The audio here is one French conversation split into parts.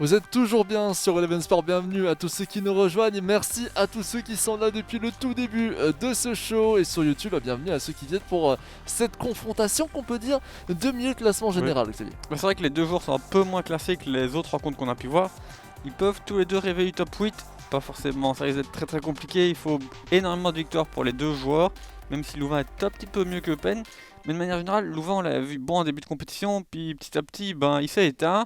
Vous êtes toujours bien sur Eleven Sport, bienvenue à tous ceux qui nous rejoignent, merci à tous ceux qui sont là depuis le tout début de ce show, et sur YouTube, bienvenue à ceux qui viennent pour cette confrontation qu'on peut dire de milieu classement général, Xavier. C'est vrai que les deux joueurs sont un peu moins classés que les autres rencontres qu'on a pu voir. Ils peuvent tous les deux rêver du top 8, pas forcément, ça risque d'être très très compliqué, il faut énormément de victoires pour les deux joueurs, même si Louvain est un petit peu mieux que Eupen. Mais de manière générale, Louvain on l'a vu bon en début de compétition, puis petit à petit il s'est éteint.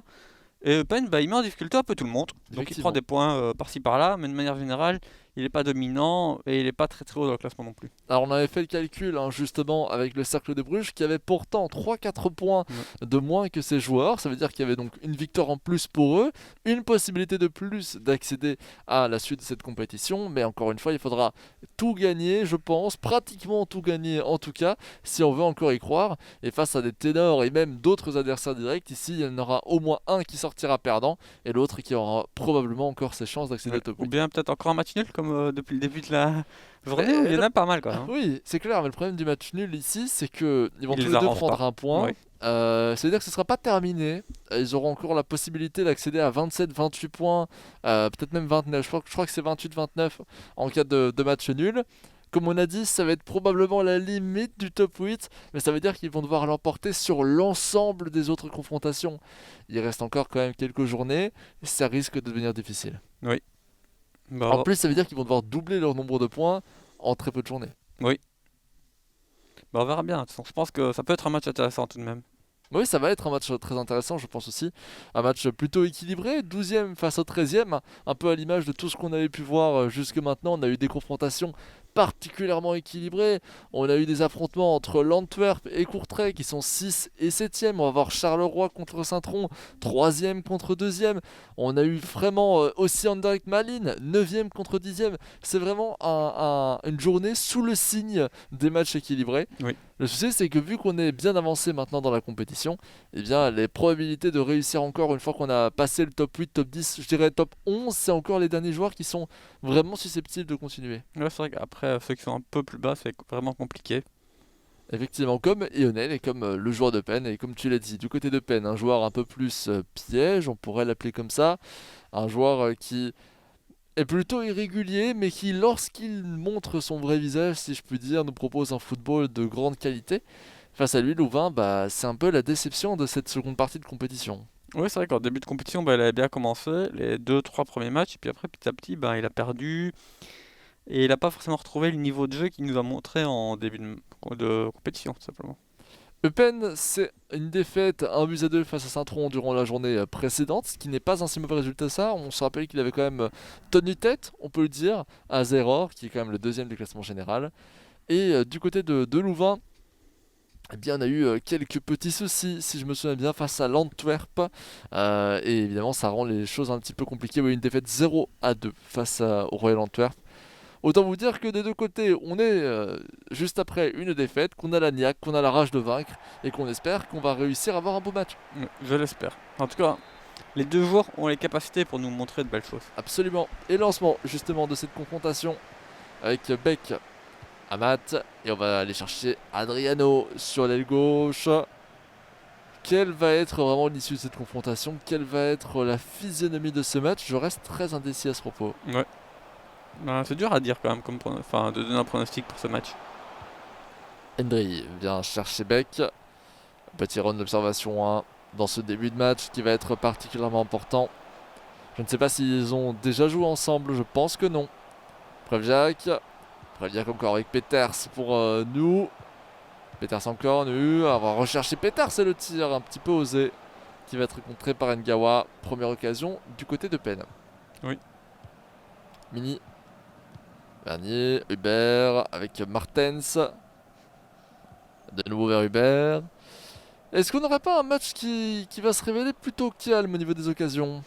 Et Eupen il met en difficulté un peu tout le monde, donc il prend des points par-ci par-là, mais de manière générale il n'est pas dominant et il n'est pas très très haut dans le classement non plus. Alors on avait fait le calcul justement avec le Cercle de Bruges qui avait pourtant 3-4 points de moins que ses joueurs, ça veut dire qu'il y avait donc une victoire en plus pour eux, une possibilité de plus d'accéder à la suite de cette compétition, mais encore une fois il faudra tout gagner je pense, pratiquement tout gagner en tout cas, si on veut encore y croire, et face à des ténors et même d'autres adversaires directs, ici il y en aura au moins un qui sortira perdant et l'autre qui aura probablement encore ses chances d'accéder au top 8. Ou bien peut-être encore un match nul comme depuis le début de la journée, il y en a pas mal quoi. Oui, c'est clair, mais le problème du match nul ici, c'est que ils vont tous les deux prendre un point. Oui. Ça veut dire que ce ne sera pas terminé. Ils auront encore la possibilité d'accéder à 27-28 points, peut-être même 29. Je crois que c'est 28-29 en cas de match nul. Comme on a dit, ça va être probablement la limite du top 8, mais ça veut dire qu'ils vont devoir l'emporter sur l'ensemble des autres confrontations. Il reste encore quand même quelques journées, et ça risque de devenir difficile. Oui. En plus, ça veut dire qu'ils vont devoir doubler leur nombre de points en très peu de journées. Oui. On verra bien. Je pense que ça peut être un match intéressant tout de même. Oui, ça va être un match très intéressant, je pense aussi. Un match plutôt équilibré, 12e face au 13e, un peu à l'image de tout ce qu'on avait pu voir jusque maintenant. On a eu des confrontations particulièrement équilibrées. On a eu des affrontements entre l'Antwerp et Courtrai qui sont 6 et 7e. On va voir Charleroi contre Saint-Tron, 3e contre 2e. On a eu vraiment aussi Anderlecht Malines, 9e contre 10e. C'est vraiment une journée sous le signe des matchs équilibrés. Oui. Le souci, c'est que vu qu'on est bien avancé maintenant dans la compétition, eh bien, les probabilités de réussir encore une fois qu'on a passé le top 8, top 10, je dirais top 11, c'est encore les derniers joueurs qui sont vraiment susceptibles de continuer. Ouais, c'est vrai qu'après, ceux qui sont un peu plus bas, c'est vraiment compliqué. Effectivement, comme Ionel et comme le joueur de Penn, et comme tu l'as dit, du côté de Penn, un joueur un peu plus piège, on pourrait l'appeler comme ça, un joueur qui est plutôt irrégulier, mais qui, lorsqu'il montre son vrai visage, si je puis dire, nous propose un football de grande qualité. Face à lui, Louvain, c'est un peu la déception de cette seconde partie de compétition. Oui, c'est vrai qu'en début de compétition, il avait bien commencé, les 2-3 premiers matchs, et puis après, petit à petit, il a perdu, et il n'a pas forcément retrouvé le niveau de jeu qu'il nous a montré en début de compétition, tout simplement. Eupen, c'est une défaite 1-2 face à Saint-Tron durant la journée précédente, ce qui n'est pas un si mauvais résultat ça. On se rappelle qu'il avait quand même tenu tête, on peut le dire, à Zeror, qui est quand même le deuxième du classement général. Et du côté de Louvain, eh bien, on a eu quelques petits soucis, si je me souviens bien, face à l'Antwerp. Et évidemment, ça rend les choses un petit peu compliquées. Oui, une défaite 0-2 face au Royal Antwerp. Autant vous dire que des deux côtés, on est juste après une défaite, qu'on a la niaque, qu'on a la rage de vaincre, et qu'on espère qu'on va réussir à avoir un beau match. Je l'espère. En tout cas, les deux joueurs ont les capacités pour nous montrer de belles choses. Absolument. Et lancement justement de cette confrontation avec Beck, Amat, et on va aller chercher Adriano sur l'aile gauche. Quelle va être vraiment l'issue de cette confrontation? Quelle va être la physionomie de ce match? Je reste très indécis à ce propos. Ouais. C'est dur à dire quand même, de donner un pronostic pour ce match. Hendry vient chercher Beck. Petit round d'observation 1 dans ce début de match qui va être particulièrement important. Je ne sais pas s'ils ont déjà joué ensemble, je pense que non. Prevjak encore avec Peters pour nous. Peters encore, nu. On va rechercher Peters, c'est le tir un petit peu osé qui va être contré par Ngawa. Première occasion du côté de Penn. Oui. Mini. Vernier, Hubert avec Martens. De nouveau vers Hubert. Est-ce qu'on n'aurait pas un match qui va se révéler plutôt calme au niveau des occasions?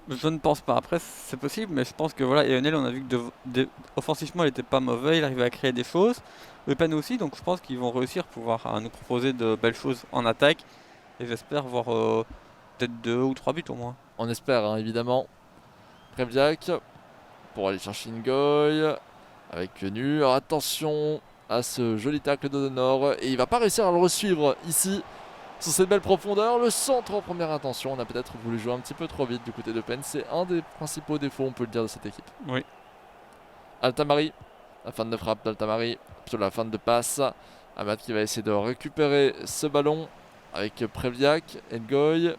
Je ne pense pas. Après, c'est possible, mais je pense que voilà, Lionel, on a vu que offensivement, il était pas mauvais, il arrivait à créer des choses. Eupen aussi, donc je pense qu'ils vont réussir à pouvoir nous proposer de belles choses en attaque. Et j'espère voir peut-être 2 ou 3 buts au moins. On espère, évidemment. Prevjak pour aller chercher Ngoy avec Nu. Alors attention à ce joli tacle de Nord. Et il va pas réussir à le suivre ici. sur cette belle profondeur. Le centre en première intention. On a peut-être voulu jouer un petit peu trop vite du côté de Penn. C'est un des principaux défauts, on peut le dire, de cette équipe. Oui. Altamari, la fin de frappe d'Altamari, sur la fin de passe. Ahmad qui va essayer de récupérer ce ballon avec Previak, Ngoy,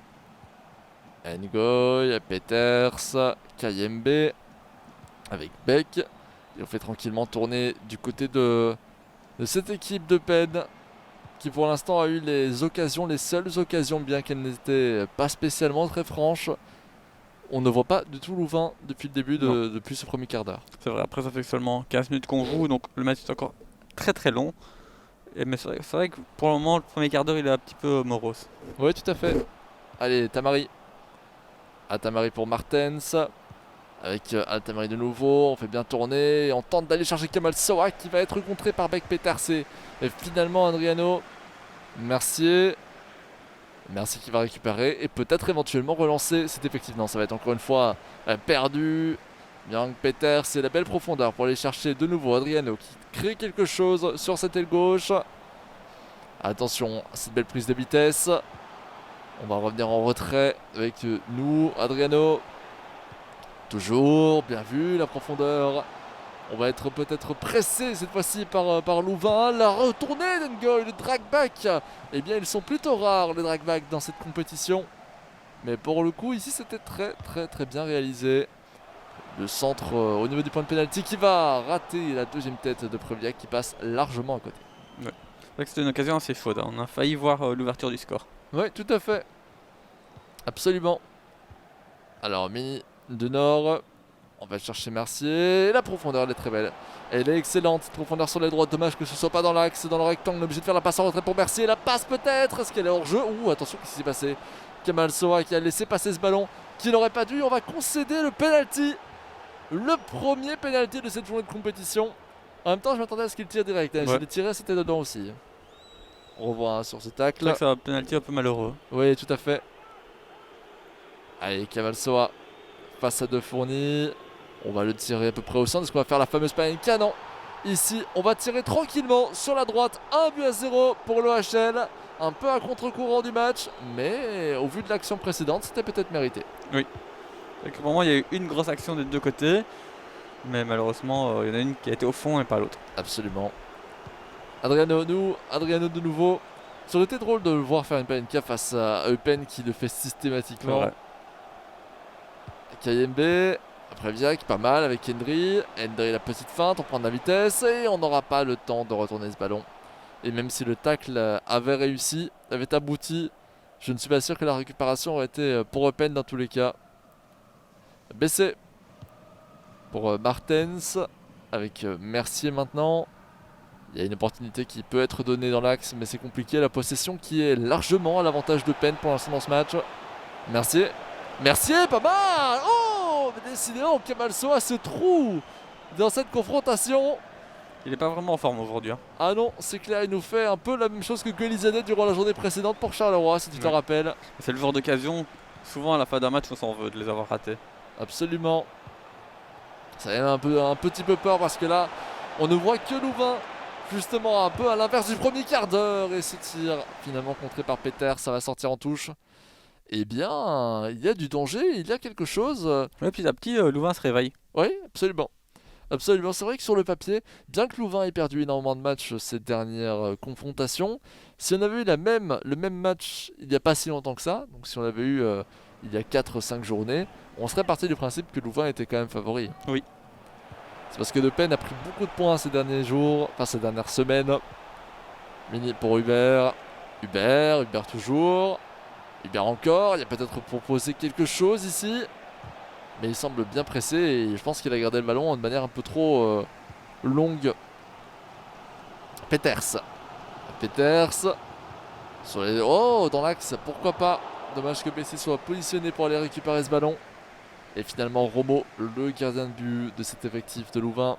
Peters, Kayembe avec Beck. Et on fait tranquillement tourner du côté de cette équipe de Penn qui pour l'instant a eu les occasions, les seules occasions, bien qu'elles n'étaient pas spécialement très franches. On ne voit pas du tout Louvain depuis le début, depuis ce premier quart d'heure. C'est vrai, après ça fait seulement 15 minutes qu'on joue, donc le match est encore très très long. Mais c'est vrai que pour le moment, le premier quart d'heure il est un petit peu morose. Oui, tout à fait. Allez, Tamari. Tamari pour Martens. Avec Altamari de nouveau, on fait bien tourner, on tente d'aller chercher Kamal Soa qui va être contré par Beck Peters et finalement Adriano Mercier qui va récupérer et peut-être éventuellement relancer cet effectif. Non, ça va être encore une fois perdu. Bien Peters, c'est la belle profondeur pour aller chercher de nouveau Adriano qui crée quelque chose sur cette aile gauche. Attention à cette belle prise de vitesse. On va revenir en retrait avec nous, Adriano. Toujours, bien vu, la profondeur. On va être peut-être pressé cette fois-ci par Louvain. La retournée d'Ngoy, le drag-back. Eh bien, ils sont plutôt rares, les drag-back, dans cette compétition. Mais pour le coup, ici, c'était très bien réalisé. Le centre au niveau du point de pénalty qui va rater la deuxième tête de Previak qui passe largement à côté. Ouais. C'est vrai que c'était une occasion assez chaude. Hein. On a failli voir l'ouverture du score. Oui, tout à fait. Absolument. Alors, Mini de Nord. On va chercher Mercier. Et la profondeur, elle est très belle. Elle est excellente. Cette profondeur sur les droites. Dommage que ce soit pas dans l'axe, dans le rectangle. On est obligé de faire la passe en retrait pour Mercier. La passe peut-être. Est-ce qu'elle est hors jeu? Ouh, attention, qu'est-ce qui s'est passé? Kamal Soa qui a laissé passer ce ballon qui n'aurait pas dû. On va concéder le penalty. Le premier penalty de cette journée de compétition. En même temps, je m'attendais à ce qu'il tire direct. S'il est tiré, c'était dedans aussi. On revoit sur ce tacle. C'est vrai que c'est un penalty un peu malheureux. Oui, tout à fait. Allez, Kamal Soa face à De Fourny. On va le tirer à peu près au centre. Est-ce qu'on va faire la fameuse panenka? Non. Ici, on va tirer tranquillement sur la droite. 1-0 pour l'OHL. Un peu à contre-courant du match. Mais au vu de l'action précédente, c'était peut-être mérité. Oui. Pour moi, il y a eu une grosse action des deux côtés. Mais malheureusement, il y en a une qui a été au fond et pas l'autre. Absolument. Adriano de nouveau. Ça aurait été drôle de le voir faire une panenka face à Eupen qui le fait systématiquement. Kayembe. Après Viac, pas mal avec Hendry. Hendry, la petite feinte, on prend de la vitesse et on n'aura pas le temps de retourner ce ballon. Et même si le tacle avait réussi, avait abouti, je ne suis pas sûr que la récupération aurait été pour Eupen dans tous les cas. Baissé pour Martens avec Mercier maintenant. Il y a une opportunité qui peut être donnée dans l'axe, mais c'est compliqué. La possession qui est largement à l'avantage de Penn pour l'instant dans ce match. Mercier, pas mal. Oh, mais décidément, Kamal Soa se trouve dans cette confrontation. Il n'est pas vraiment en forme aujourd'hui. Hein. Ah non, c'est clair, il nous fait un peu la même chose que Golizadeh durant la journée précédente pour Charleroi, si tu te rappelles. C'est le genre d'occasion, souvent à la fin d'un match, on s'en veut de les avoir ratés. Absolument. Ça a un petit peu peur parce que là, on ne voit que Louvain, justement un peu à l'inverse du premier quart d'heure. Et ce tir, finalement contré par Peter, ça va sortir en touche. Eh bien, il y a du danger, il y a quelque chose. Oui, petit à petit, Louvain se réveille. Oui, absolument. Absolument, c'est vrai que sur le papier, bien que Louvain ait perdu énormément de matchs ces dernières confrontations, si on avait eu le même match il n'y a pas si longtemps que ça, donc si on l'avait eu il y a 4-5 journées, on serait parti du principe que Louvain était quand même favori. Oui. C'est parce que De Pen a pris beaucoup de points ces derniers jours, enfin ces dernières semaines. Mini pour Hubert toujours. Hubert encore, il a peut-être proposé quelque chose ici. Mais il semble bien pressé et je pense qu'il a gardé le ballon de manière un peu trop longue. Peters. Sur les... Oh, dans l'axe, pourquoi pas. Dommage que BC soit positionné pour aller récupérer ce ballon. Et finalement Romo, le gardien de but de cet effectif de Louvain,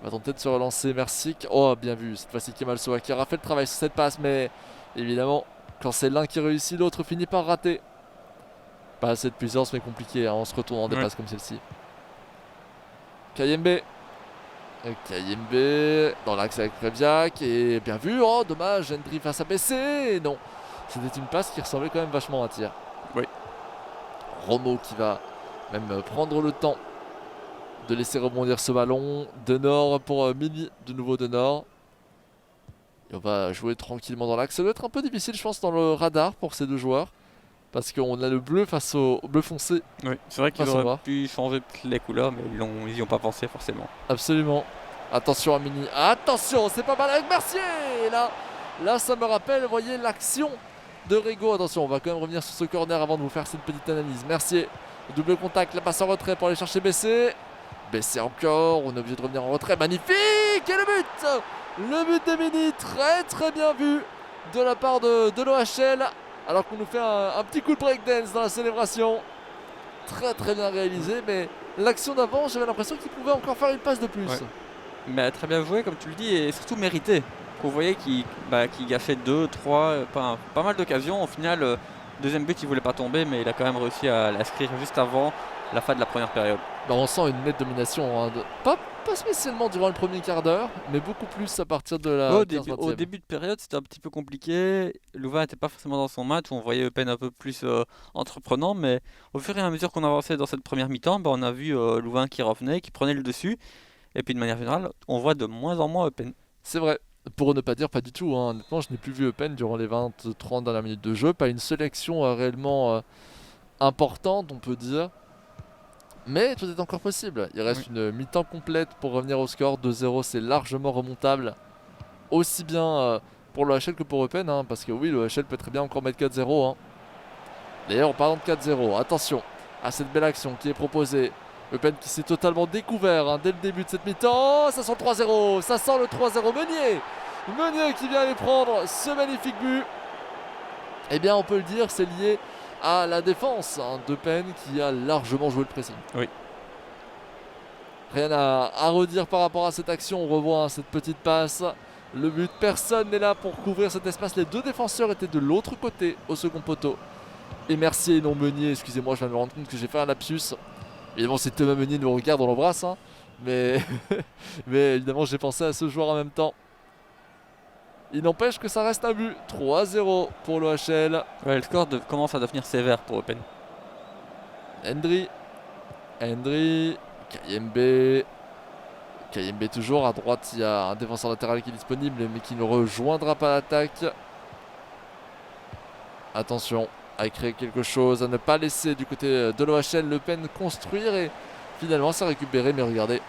va tenter de se relancer. Merci. Oh, bien vu. Cette fois-ci Kamal Soa qui aura fait le travail sur cette passe. Mais évidemment, quand c'est l'un qui réussit, l'autre finit par rater. Pas assez de puissance mais compliqué en se retournant des passes comme celle-ci. Kayembe dans l'axe avec Previak et bien vu. Oh dommage, Hendry face à BC. Non, C'était une passe qui ressemblait quand même vachement à un tir. Oui. Romo qui va même prendre le temps de laisser rebondir ce ballon. De Nord pour Mini, de nouveau de Nord. Et on va jouer tranquillement dans l'axe. Ça doit être un peu difficile, je pense, dans le radar pour ces deux joueurs. Parce qu'on a le bleu face au bleu foncé. Oui, c'est vrai qu'ils Face au auraient noir. pu changer les couleurs, mais ils y ont pas pensé forcément. Absolument. Attention à Mini. Attention, c'est pas mal avec Mercier. Et là, ça me rappelle, vous voyez, l'action de Rego. Attention, on va quand même revenir sur ce corner avant de vous faire cette petite analyse. Mercier, double contact, la passe en retrait pour aller chercher Bessé. Bessé encore, on est obligé de revenir en retrait. Magnifique. Et le but. Le but de Mini, très très bien vu de la part de l'OHL. Alors qu'on nous fait un petit coup de breakdance dans la célébration. Très très bien réalisé, mais l'action d'avant, j'avais l'impression qu'il pouvait encore faire une passe de plus. Ouais. Mais très bien joué, comme tu le dis, et surtout mérité. Vous voyez qu'il gâchait 2, 3, pas mal d'occasions. Au final, deuxième but, il voulait pas tomber, mais il a quand même réussi à l'inscrire juste avant la fin de la première période. Bah, on sent une nette domination, hein, pas spécialement durant le premier quart d'heure, mais beaucoup plus à partir de la Au 15-20e. début de période, c'était un petit peu compliqué. Louvain n'était pas forcément dans son match. On voyait Eupen un peu plus entreprenant. Mais au fur et à mesure qu'on avançait dans cette première mi-temps, on a vu Louvain qui revenait, qui prenait le dessus. Et puis de manière générale, on voit de moins en moins Eupen. C'est vrai, pour ne pas dire pas du tout, hein. Honnêtement, je n'ai plus vu Eupen durant les 20-30 dernières minutes de jeu. Pas une sélection réellement importante, on peut dire. Mais tout est encore possible. Il reste une mi-temps complète pour revenir au score. 2-0, c'est largement remontable. Aussi bien pour l'OHL que pour Eupen, hein, parce que oui, l'OHL peut très bien encore mettre 4-0. Hein. D'ailleurs, en parlant de 4-0, attention à cette belle action qui est proposée. Eupen qui s'est totalement découvert hein, dès le début de cette mi-temps. Ça sent le 3-0, ça sent le 3-0. Meunier qui vient aller prendre ce magnifique but. Eh bien, on peut le dire, c'est lié à la défense hein, d'Eupen qui a largement joué le pressing. Oui. Rien à redire par rapport à cette action. On revoit hein, cette petite passe. Le but, personne n'est là pour couvrir cet espace. Les deux défenseurs étaient de l'autre côté au second poteau. Et Mercier, non Meunier, excusez-moi, je viens de me rendre compte que j'ai fait un lapsus. Évidemment, si Thomas Meunier nous regarde, on l'embrasse. Hein. Mais... mais évidemment, j'ai pensé à ce joueur en même temps. Il n'empêche que ça reste un but. 3-0 pour l'OHL. Ouais, le score commence à devenir sévère pour Eupen. Hendry. Kayembe. Kayembe toujours. À droite, il y a un défenseur latéral qui est disponible, mais qui ne rejoindra pas l'attaque. Attention à créer quelque chose, à ne pas laisser du côté de l'OHL Eupen construire. Et finalement, c'est récupéré. Mais regardez,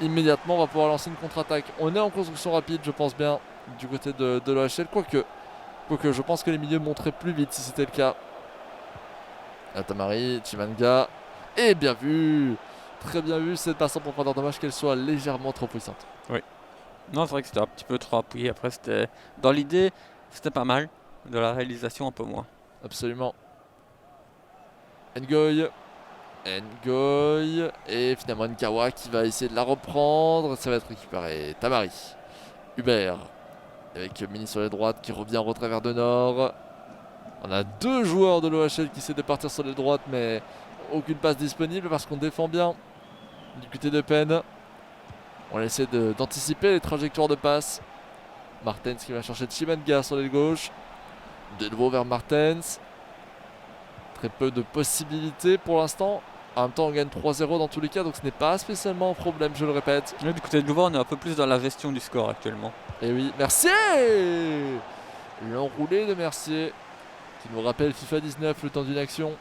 immédiatement, on va pouvoir lancer une contre-attaque. On est en construction rapide, je pense bien, du côté de l'OHL. Quoique, je pense que les milieux monteraient plus vite si c'était le cas. Atamari, Chimanga. Et bien vu! Très bien vu cette passe en profondeur. Dommage qu'elle soit légèrement trop puissante. Oui. Non, c'est vrai que c'était un petit peu trop appuyé. Après, c'était dans l'idée, c'était pas mal. De la réalisation, un peu moins. Absolument. Ngoy. Et finalement Nkawa qui va essayer de la reprendre. Ça va être récupéré. Tamari. Hubert. Avec Mini sur les droites qui revient en retrait vers de nord. On a deux joueurs de l'OHL qui essaient de partir sur les droites, mais aucune passe disponible parce qu'on défend bien du côté de Eupen. On essaie d'anticiper les trajectoires de passe. Martens qui va chercher Chimanga sur l'aile gauche. De nouveau vers Martens. Très peu de possibilités pour l'instant. En même temps, on gagne 3-0 dans tous les cas, donc ce n'est pas spécialement un problème, je le répète. Du côté de Louvain, on est un peu plus dans la gestion du score actuellement. Et oui, Mercier. L'enroulé de Mercier qui nous rappelle FIFA 19 le temps d'une action.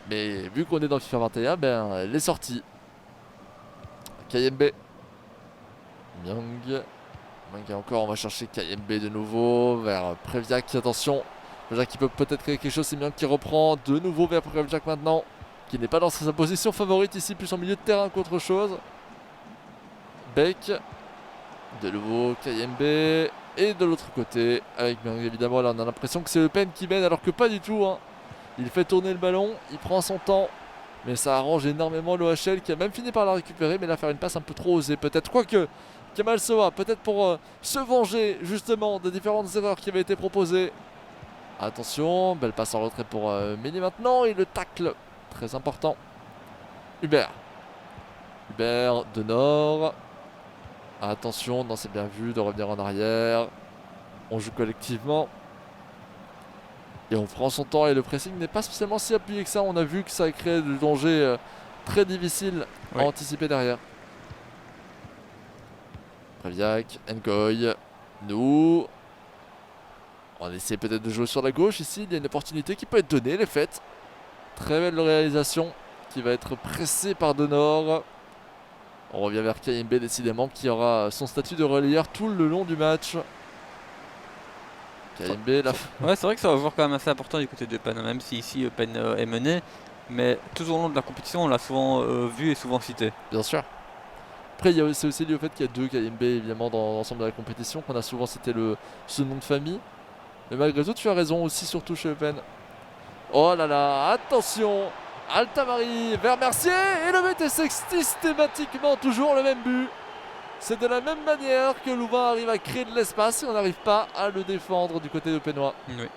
Mais vu qu'on est dans FIFA 21, ben elle est sortie. Kayembe. Myung. Encore, on va chercher Kayembe de nouveau vers Previak. Attention, Previak qui peut peut-être créer quelque chose. C'est Myung qui reprend de nouveau vers Previak maintenant. Qui n'est pas dans sa position favorite ici, plus en milieu de terrain qu'autre chose. Beck. De nouveau Kayembe. Et de l'autre côté, avec Myung évidemment, là on a l'impression que c'est Eupen qui mène alors que pas du tout. Hein. Il fait tourner le ballon, il prend son temps. Mais ça arrange énormément l'OHL qui a même fini par la récupérer. Mais là, faire une passe un peu trop osée peut-être. Quoique, Kemal Soa, peut-être pour se venger justement des différentes erreurs qui avaient été proposées. Attention, belle passe en retrait pour Mini maintenant. Et le tacle, très important. Hubert de Nord. Attention, non c'est bien vu de revenir en arrière. On joue collectivement. Et on prend son temps et le pressing n'est pas spécialement si appuyé que ça. On a vu que ça crée du danger très difficile à Oui. anticiper derrière. Previak, Ngoy, nous. On essaie peut-être de jouer sur la gauche ici. Il y a une opportunité qui peut être donnée, elle est faite. Très belle réalisation qui va être pressée par Denor. On revient vers KMB décidément qui aura son statut de relayeur tout le long du match. KMB là. Ouais, c'est vrai que ça va jouer quand même assez important du côté de Eupen, même si ici Eupen est mené. Mais tout au long de la compétition, on l'a souvent vu et souvent cité. Bien sûr. Après, c'est aussi lié au fait qu'il y a deux KMB évidemment dans l'ensemble de la compétition, qu'on a souvent cité ce nom de famille. Mais malgré tout, tu as raison aussi, surtout chez Eupen. Oh là là, attention! Altamari vers Mercier et le but est systématiquement toujours le même but. C'est de la même manière que Louvain arrive à créer de l'espace et on n'arrive pas à le défendre du côté de Penois. Oui.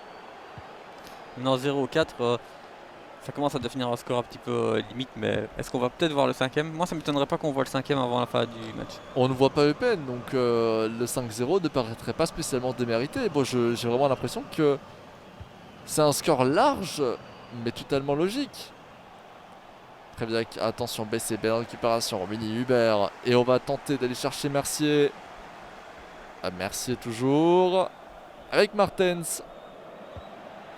Maintenant 0-4, ça commence à devenir un score un petit peu limite, mais est-ce qu'on va peut-être voir le cinquième? Moi ça m'étonnerait pas qu'on voit le cinquième avant la fin du match. On ne voit pas Eupen, donc le 5-0 ne paraîtrait pas spécialement démérité. Bon, j'ai vraiment l'impression que c'est un score large, mais totalement logique. Très bien, attention, BC, belle récupération, mini Hubert. Et on va tenter d'aller chercher Mercier. Mercier toujours. Avec Martens.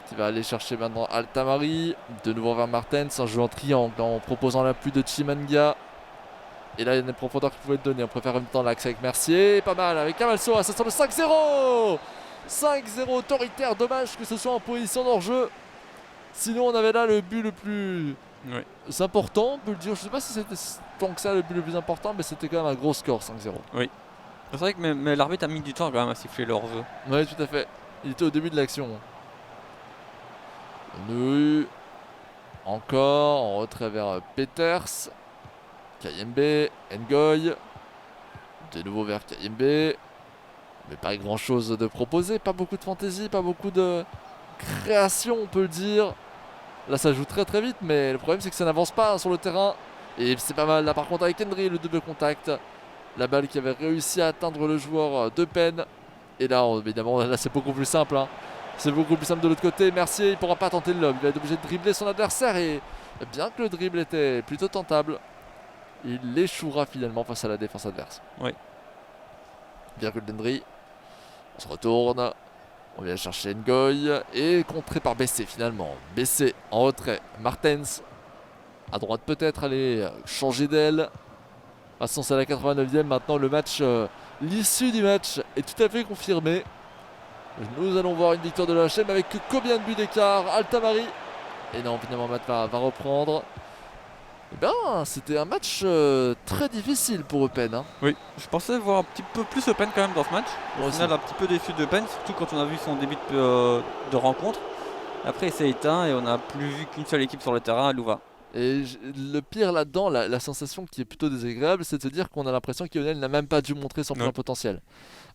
Qui va aller chercher maintenant Altamari. De nouveau vers Martens, un jeu en triangle en proposant l'appui de Chimanga. Et là, il y a une profondeur qui pouvait être donnée. On préfère en même temps l'axe avec Mercier. Pas mal avec Camalso. Ça sent le 5-0. 5-0 autoritaire. Dommage que ce soit en position d'hors-jeu. Sinon, on avait là le but le plus important. On peut le dire. Je sais pas si c'était tant que ça le but le plus important, mais c'était quand même un gros score 5-0. Oui. C'est vrai que mais l'arbitre a mis du temps quand même à siffler leur jeu. Oui, tout à fait. Il était au début de l'action. Nous. Encore en retrait vers Peters. KMB, Ngoy. De nouveau vers KMB. Mais pas grand chose de proposé. Pas beaucoup de fantaisie, pas beaucoup de création, on peut le dire. Là, ça joue très très vite, mais le problème c'est que ça n'avance pas sur le terrain. Et c'est pas mal là par contre avec Henry, le double contact. La balle qui avait réussi à atteindre le joueur de peine. Et là, évidemment, là c'est beaucoup plus simple. C'est beaucoup plus simple de l'autre côté. Mercier, il ne pourra pas tenter le lob. Il va être obligé de dribbler son adversaire. Et bien que le dribble était plutôt tentable, il échouera finalement face à la défense adverse. Oui. Bien que le Dendry. On se retourne. On vient chercher Ngoy. Et contré par BC finalement. BC en retrait. Martens. À droite peut-être. Aller changer d'aile. Passons à la 89e. Maintenant le match. L'issue du match est tout à fait confirmée. Nous allons voir une victoire de l'HM avec combien de buts d'écart? Altamari. Et non, finalement Matt va reprendre. Eh bien, c'était un match très difficile pour Eupen. Oui, je pensais voir un petit peu plus Eupen quand même dans ce match. Au final, un petit peu déçu d'Eupen, surtout quand on a vu son début de rencontre. Après, il s'est éteint et on n'a plus vu qu'une seule équipe sur le terrain, à Louvain. Et le pire là-dedans, la sensation qui est plutôt désagréable, c'est de se dire qu'on a l'impression qu'Ionel n'a même pas dû montrer son plein potentiel.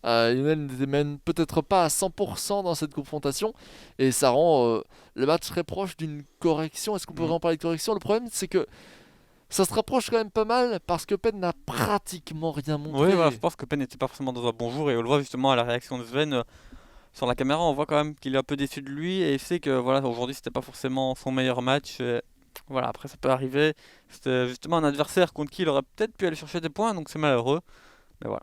Lionel n'était même peut-être pas à 100% dans cette confrontation et ça rend le match très proche d'une correction. Est-ce qu'on peut vraiment parler de correction? Le problème c'est que ça se rapproche quand même pas mal parce que Penn n'a pratiquement rien montré. Oui, voilà, je pense que Penn n'était pas forcément dans un bon jour et on le voit justement à la réaction de Sven. Sur la caméra, on voit quand même qu'il est un peu déçu de lui et il sait que voilà, aujourd'hui c'était pas forcément son meilleur match. Voilà, après ça peut arriver. C'était justement un adversaire contre qui il aurait peut-être pu aller chercher des points, donc c'est malheureux. Mais voilà.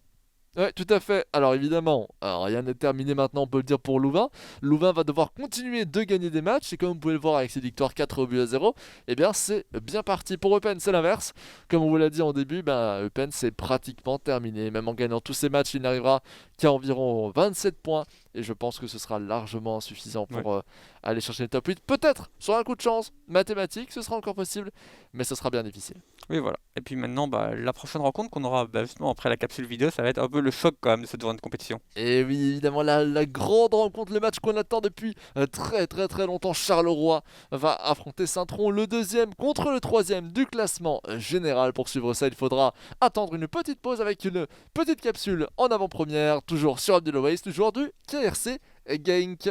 Ouais, tout à fait. Alors évidemment, rien n'est terminé maintenant, on peut le dire pour Louvain. Louvain va devoir continuer de gagner des matchs et comme vous pouvez le voir avec cette victoire 4-0, eh bien c'est bien parti. Pour Eupen, c'est l'inverse. Comme on vous l'a dit en début, Eupen c'est pratiquement terminé. Même en gagnant tous ces matchs, il n'arrivera qu'à environ 27 points. Et je pense que ce sera largement suffisant pour aller chercher le top 8. Peut-être, sur un coup de chance, mathématique, ce sera encore possible, mais ce sera bien difficile. Oui, voilà. Et puis maintenant, la prochaine rencontre qu'on aura justement après la capsule vidéo, ça va être un peu le choc quand même de cette journée de compétition. Et oui, évidemment, la grande rencontre, le match qu'on attend depuis très longtemps. Charleroi va affronter Saint-Tron, le deuxième contre le troisième du classement général. Pour suivre ça, il faudra attendre une petite pause avec une petite capsule en avant-première, toujours sur Abdullah Waze, toujours du KRC Genk.